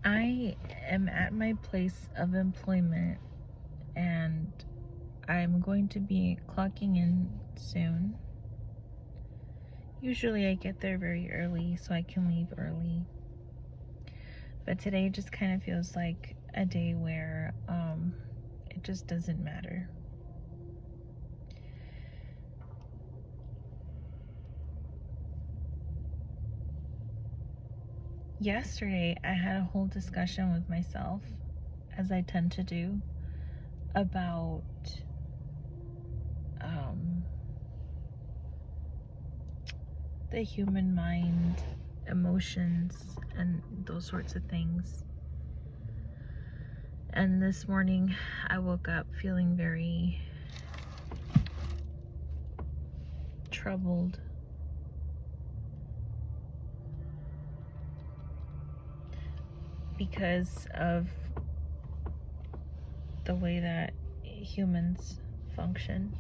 I am at my place of employment and I'm going to be clocking in soon. Usually I get there very early so I can leave early. But today just kind of feels like a day where it just doesn't matter. Yesterday I had a whole discussion with myself, as I tend to do, about the human mind, emotions, and those sorts of things. And this morning I woke up feeling very troubled. Because of the way that humans function.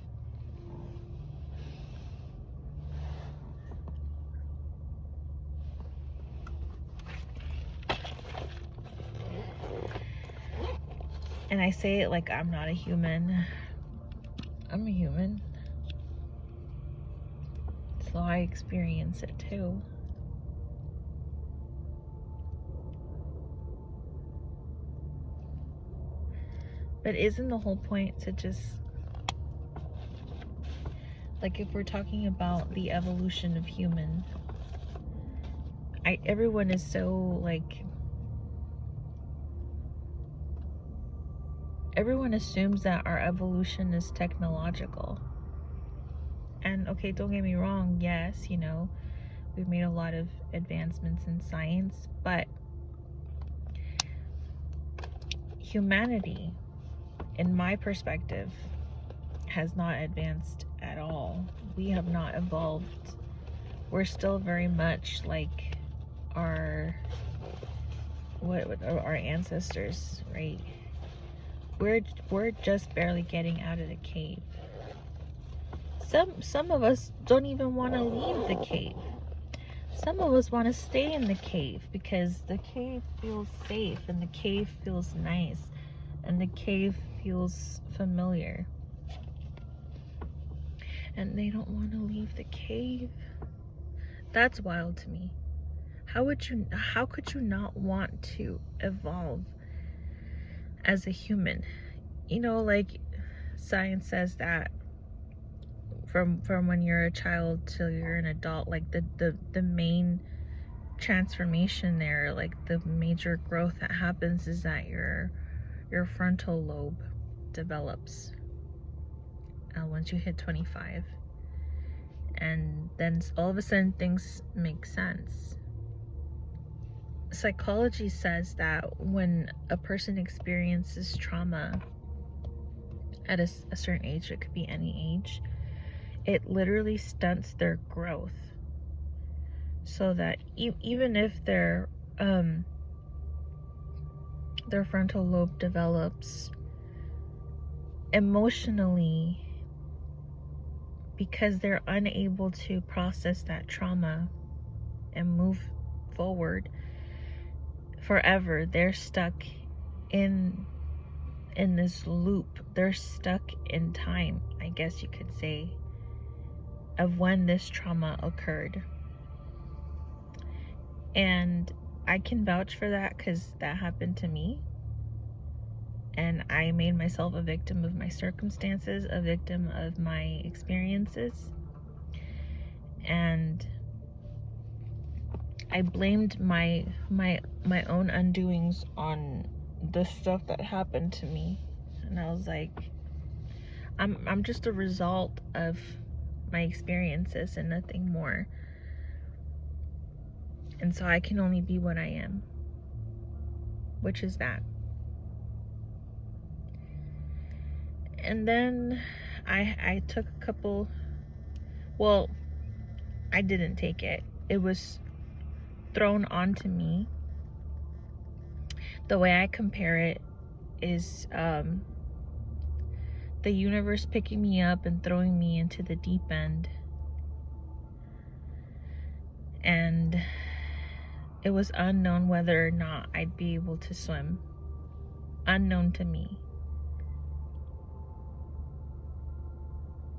And I say it like I'm not a human. I'm a human. So I experience it too. But isn't the whole point to just, like, if we're talking about the evolution of human, everyone is so, like, everyone assumes that our evolution is technological. And okay, don't get me wrong, yes, you know, we've made a lot of advancements in science, but humanity, in my perspective, has not advanced at all. We have not evolved. We're still very much like our ancestors, right? We're just barely getting out of the cave. Some of us don't even want to leave the cave. Some of us want to stay in the cave because the cave feels safe and the cave feels nice and the cave feels familiar. And they don't want to leave the cave. That's wild to me. How could you not want to evolve as a human? You know, like science says that from when you're a child till you're an adult, like the main transformation there, like the major growth that happens is that your frontal lobe develops once you hit 25, and then all of a sudden things make sense. Psychology says that when a person experiences trauma at a certain age, it could be any age, it literally stunts their growth, so that even if their frontal lobe develops emotionally, because they're unable to process that trauma and move forward forever, they're stuck in this loop. They're stuck in time, I guess you could say, of when this trauma occurred. And I can vouch for that because that happened to me. And I made myself a victim of my circumstances, a victim of my experiences. And I blamed my own undoings on the stuff that happened to me. And I was like, I'm just a result of my experiences and nothing more. And so I can only be what I am, which is that. And then I took a couple, well, I didn't take it. It was thrown onto me. The way I compare it is the universe picking me up and throwing me into the deep end. And it was unknown whether or not I'd be able to swim. Unknown to me.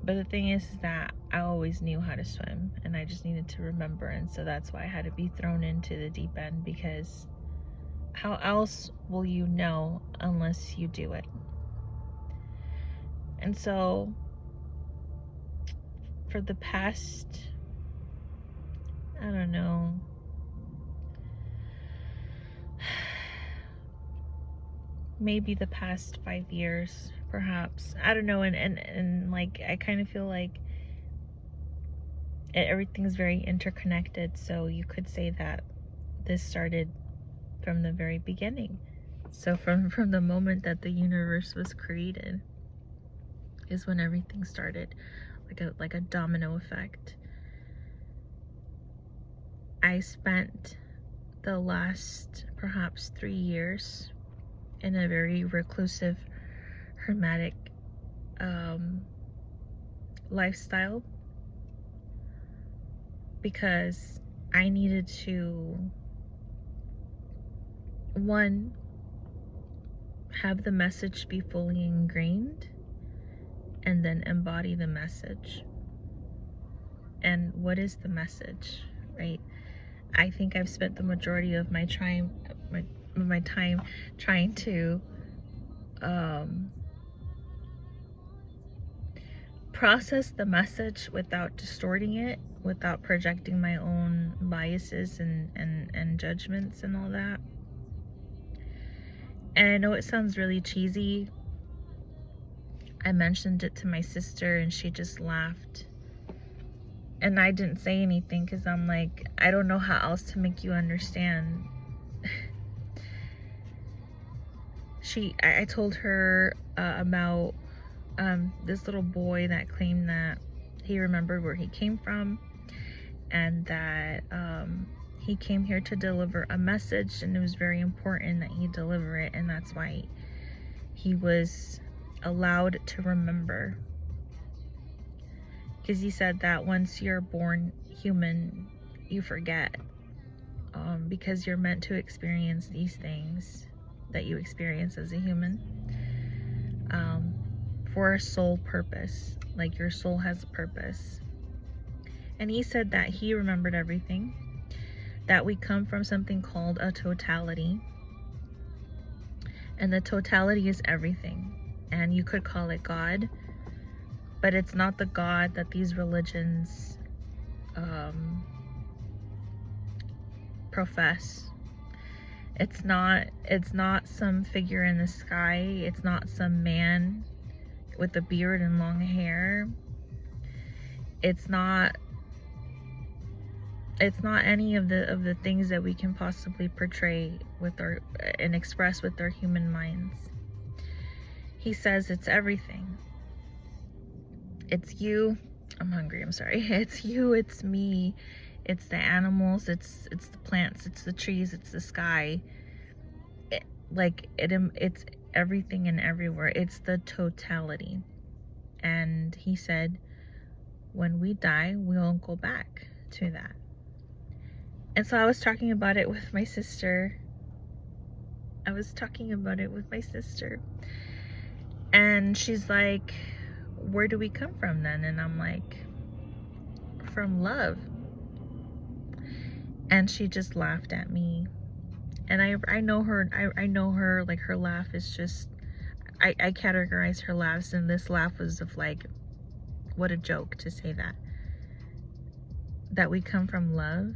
But the thing is that I always knew how to swim, and I just needed to remember, and so that's why I had to be thrown into the deep end, because how else will you know unless you do it? And so for the past, I don't know, maybe the past 5 years, perhaps, I don't know, and like, I kind of feel like everything's very interconnected, so you could say that this started from the very beginning. So from the moment that the universe was created is when everything started, like a domino effect. I spent the last perhaps 3 years in a very reclusive, hermetic lifestyle, because I needed to, one, have the message be fully ingrained, and then embody the message. And what is the message, right? I think I've spent the majority of my time trying to process the message without distorting it, without projecting my own biases and judgments and all that. And I know it sounds really cheesy. I mentioned it to my sister and she just laughed. And I didn't say anything because I'm like, I don't know how else to make you understand. I told her about this little boy that claimed that he remembered where he came from, and that he came here to deliver a message, and it was very important that he deliver it, and that's why he was allowed to remember. Because he said that once you're born human, you forget, because you're meant to experience these things that you experience as a human, for a soul purpose. Like, your soul has a purpose. And he said that he remembered everything, that we come from something called a totality, and the totality is everything. And you could call it God, but it's not the God that these religions profess. It's not some figure in the sky. It's not some man with a beard and long hair. It's not any of the things that we can possibly portray with our and express with our human minds. He says it's everything. It's you. I'm hungry, I'm sorry. It's you, it's me, it's the animals, it's the plants, it's the trees, it's the sky. It's everything and everywhere. It's the totality. And he said, when we die, we'll go back to that. And so I was talking about it with my sister. And she's like, where do we come from then? And I'm like, from love. And she just laughed at me. And I know her, like, her laugh is just, I categorize her laughs, and this laugh was of like, what a joke to say that we come from love.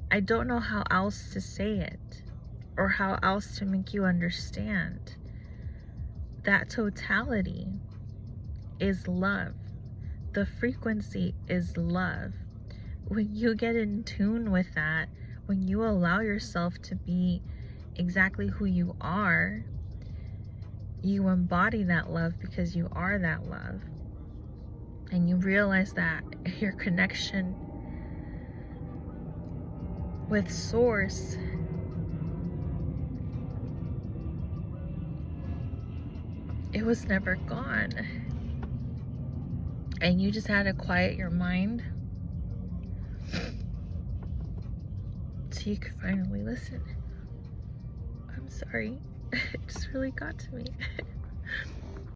I don't know how else to say it, or how else to make you understand that totality is love. The frequency is love. When you get in tune with that, when you allow yourself to be exactly who you are, you embody that love because you are that love. And you realize that your connection with Source it was never gone. And you just had to quiet your mind so you could finally listen. I'm sorry. It just really got to me.